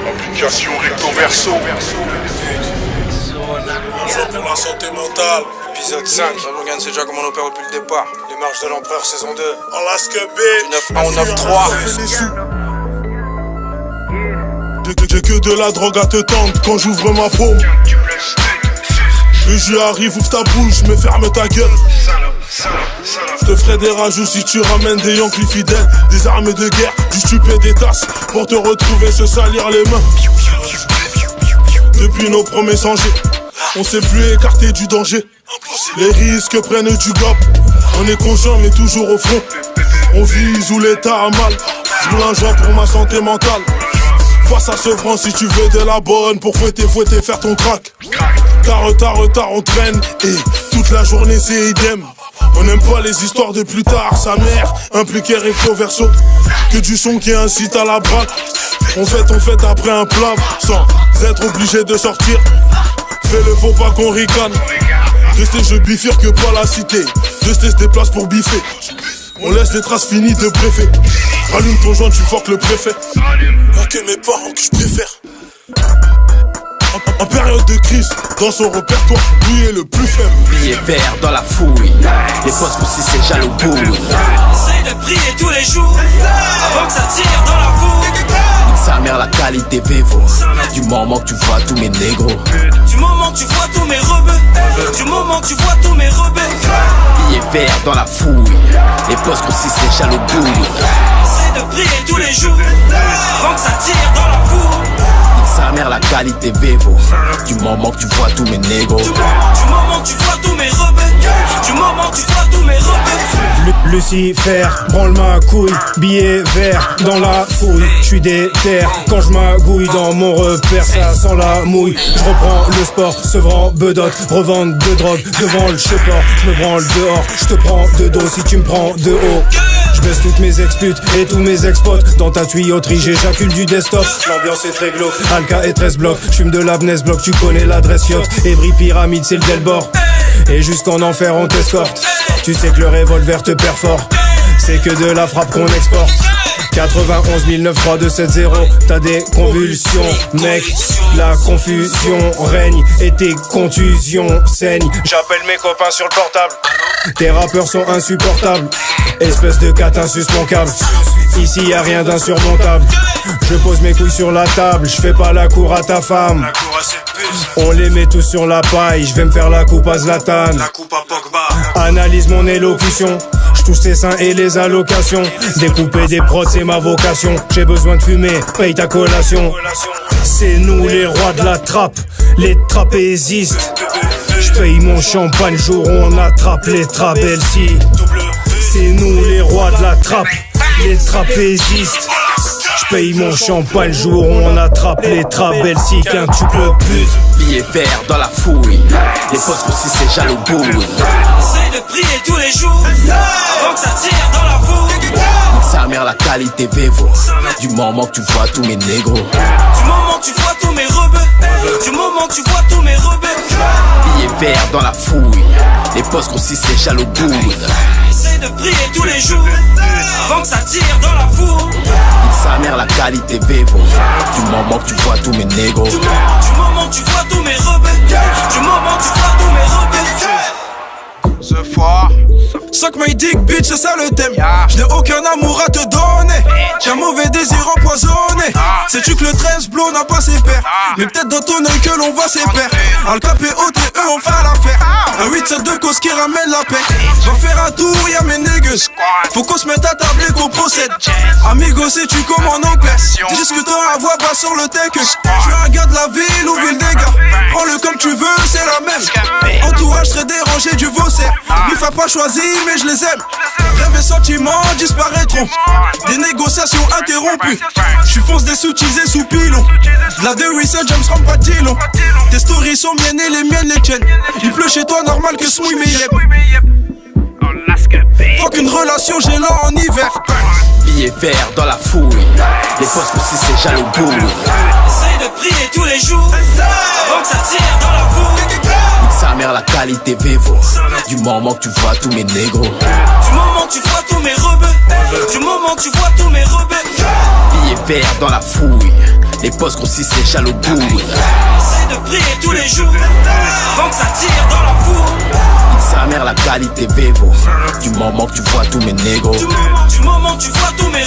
Application recto verso. Un jour pour la santé mentale. Épisode 5. Regarde, c'est déjà comment on opère depuis le départ. Les marches de l'empereur saison 2. Alaska B. 9-1 ou 9-3. J'ai que de la drogue à te tendre quand j'ouvre ma paume. Le jus arrive, ouvre ta bouche, mais ferme ta gueule. Je te ferai des rajouts si tu ramènes des Yankees fidèles, des armes de guerre, du stupé des tasses, pour te retrouver se salir les mains. Depuis nos premiers sangers, on s'est plus écarté du danger. Les risques prennent du gap. On est conscient mais toujours au front. On vise où l'état a mal. Je roule un joint pour ma santé mentale. Passe à ce franc si tu veux de la bonne. Pour fouetter, faire ton crack. Tard, on traîne. Et toute la journée c'est idem. On n'aime pas les histoires de plus tard. Sa mère, impliquée recto verso. Que du son qui incite à la braque. On fait après un plat. Sans être obligé de sortir. Fais le faux pas qu'on ricane. Rester je bifurque pas la cité. De se des places pour biffer. On laisse des traces finies de préfet. Rallume ton joint, tu fuck le préfet. Y'a que mes parents que je préfère. En période de crise, dans son répertoire, lui est le plus faible. Billet vert dans la fouille. Les postes aussi c'est jaloux bouille. Essaye de prier tous les jours avant que ça tire dans la foule. Sa mère la qualité Vevo. Du moment que tu vois tous mes négros. Du moment que tu vois tous mes rebeux. Du moment que tu vois tous mes rebeux. Billet vert dans la fouille. Les postes aussi c'est jaloux bouille. Essaye de prier tous les jours avant que ça tire dans la foule. Sa mère la qualité Vevo. Du moment que tu vois tous mes négros. Du moment que tu vois tous mes rebeux. Du moment que tu vois tous mes rebeux. Lucifer, branle ma couille, billet vert dans la fouille. J'suis déter quand j'magouille dans mon repère, ça sent la mouille. J'reprends le sport, sevrant bedote, revente de drogue devant le support. J'me branle dehors, j'te prends de dos si tu me prends de haut. J'baisse toutes mes exputes et tous mes expots. Dans ta tuyauterie j'éjacule du desktop. L'ambiance est très glauque, Alka et 13 blocs. J'fume de l'Abnès bloc, tu connais l'adresse yacht. Evry pyramide c'est le Delbord. Et jusqu'en enfer on t'escorte. Tu sais que le revolver te perfore. C'est que de la frappe qu'on exporte. 91 009 3270. T'as des convulsions, mec. La confusion règne et tes contusions saignent. J'appelle mes copains sur le portable. Tes rappeurs sont insupportables. Espèce de catin suce mon câble. Ici y'a rien d'insurmontable. Je pose mes couilles sur la table. J'fais pas la cour à ta femme. On les met tous sur la paille. J'vais me faire la coupe à Zlatan. Analyse mon élocution. J'touche tes seins et les allocations. Découper des prods c'est ma vocation. J'ai besoin de fumer, paye ta collation. C'est nous les rois de la trappe, les trapézistes. J'paye mon champagne jour où on attrape les trapelsi. C'est nous les rois de la trappe, les trapézistes. J'paye mon champagne jour où on attrape les trapelsi. Qu'un tu peux pute. Billet vert dans la fouille. Les postes aussi c'est jaloux bouille. Essaye de prier tous les jours avant que ça tire dans la foule. Sa mère la qualité Vevo. Du moment que tu vois tous mes négros. Du moment que tu vois tous mes rebeux. Du moment que tu vois tous mes rebeux. Billet vert dans la fouille. Les postes aussi c'est jaloux bouille. Essaye de prier tous les jours avant que ça tire dans la foule. Sa mère la qualité Vevo. Du moment que tu vois tous mes négros. Du moment que tu vois tous mes rebeux. Du moment que tu vois tous mes rebeux. Ce fois. Suck my dick bitch, c'est ça le thème. J'n'ai aucun amour à te donner. J'ai un mauvais désir empoisonné. Sais-tu que le 13 blow n'a pas ses pairs. Mais peut-être dans ton œil que l'on voit ses pairs. Al Cap et autres et eux on fait l'affaire. Un 8-7 de cause qui ramène la paix. Va faire un tour, y'a mes niggas. Faut qu'on se mette à table et qu'on procède. Amigo, sais-tu comment on opère. Dis juste que t'auras voix bas sur le tech. J'suis un gars de la ville ou ville des gars. Prends-le comme tu veux, c'est la même. Entourage très dérangé du Vaussaire. Bif a pas choisi mais je les aime. Rêves et sentiments disparaîtront. Des négociations interrompues. J'suis fonce des sous-tisés sous pilon. La de Wilson, James Rampatillon. Tes stories sont miennes et les miennes les tiennes. Il pleut chez toi normal que ce mouille mais yep. Fuck une relation, j'ai là en hiver. Billet vert dans la fouille. Les postes aussi c'est jaloux bouille. Essaye de prier tous les jours avant que ça tire dans la foule. Sa mère la qualité Vevo. Du moment que tu vois tous mes négros. Du moment que tu vois tous mes rebeux. Du moment que tu vois tous mes rebeux. Billets verts dans la fouille. Les postes grossissent les chales au bout. Essaye de prier tous les jours avant que ça tire dans la foule. Sa mère la qualité Vevo. Du moment que tu vois tous mes négros. Du moment que tu vois tous mes